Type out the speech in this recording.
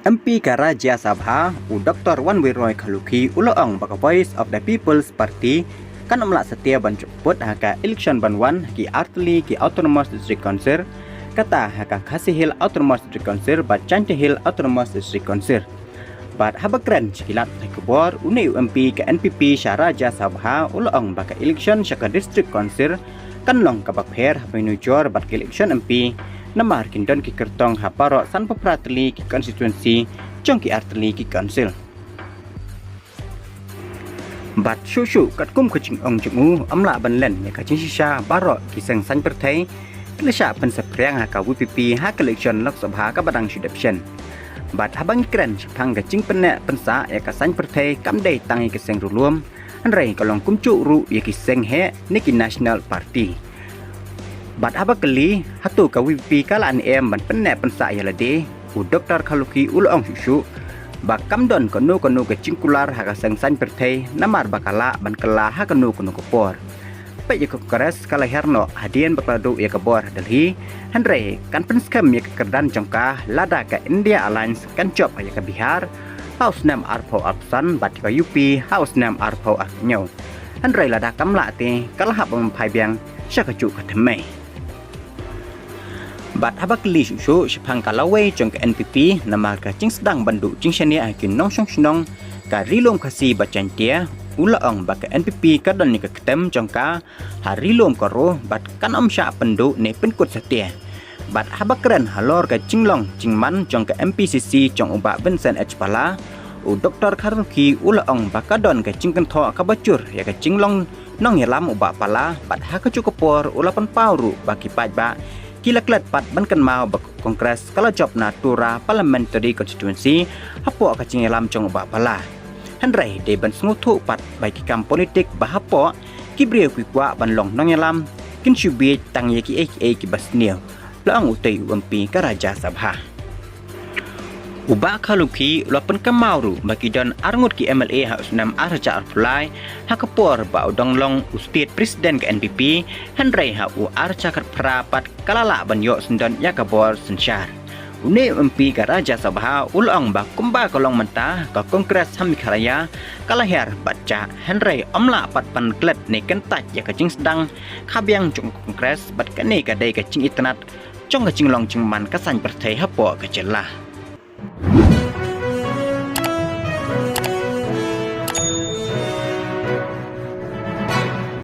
MP Karaja Sabha, Dr. Wan Wiroy Khaluki Ulaong baka Voice of the People's Party kan amlak setia banjuput haka election banwan ki Artli ki Autonomous District Council kata haka Khasi Hill Autonomous District Council bat Chanti Hill Autonomous District Council bat habakran cikilat kebor uni UMP ke NPP Syaraja Sabha Ulaong baka election syaka District Council kan long kabak pher menujor bat election MP namar kindon ki kertong haparo san papratli ki constituency jong ki Artli ki council bat shushu kat kum kucing ong jengu amla banlen ya kacing shisha barok kiseng san pertai kelesha pen sepriang haka WPP hak election lok sabha ka badang shudaption bat habang kren chang kacing penek pensa ya kasan pertai kamdai tangi kiseng ruluam anrei kalong kumcu ru ya kiseng he niki National Party bat habak keli hatu ka WPP kalaan em ban penek pensa ya lade Dr. Khaluki Ulaong shushu bakam don kanu ke cingkular haka sengsan pertai namar bakala ban kala hakanu kopor pe je kongres kala herno hadian bakladu ya kabor Delhi Andre kan penskam ya kerdan jongka lada ke India Alliance kan job ya ke Bihar House Nam Arpo Apsan bat ke UP House Nam Arpo Aknyo Andre lada kamla te kala hab mempai biang syakaju katemai bat habak li shushu shapang kalawai jong ke NPP nama ka cing sedang bandu cing shania akin nong shong shnong ka rilom kasi bacantia Ulaong baka NPP ka don ni ka ketem jong ka harilom karo bat kan sya pendu ne penkut setia bat habak keren halor ka cinglong cingman jong ke MPCC jong uba Vincent H Pala Dr. Khaluki Ulaong baka don ka cingkentho ka bacur ya ka cinglong nong yalam uba Pala bat ha ka cukupor ulapan pauru baki pajba kilaklat pat bankan mau bak kongres kala job natura parliamentary constituency hapo kacing alam jong ba pala handrai de ban sngutu pat bagi kam politik bahapo kibrieu kuikwa ban long nong alam kin syubi tang yeki ki basnil laang utai UMP Karaja Sabha Uba Khaluki lapan kamauru bagi don arngut ki MLA House Nam Arja Arfly hakapor ba donglong state presiden ke NPP handrai u arca kerprapat kalala banyo sendon yakabor sensyar une UMP Karaja Sabha ulong ba kumba kolong mentah ke kongres hamikaraya kalahir baca handrai omla pat panklet ne kentat ya kacing sedang kabiang jong kongres bat kane kadai kacing internet jong kacing long cingman kasan pertai hapo kejelah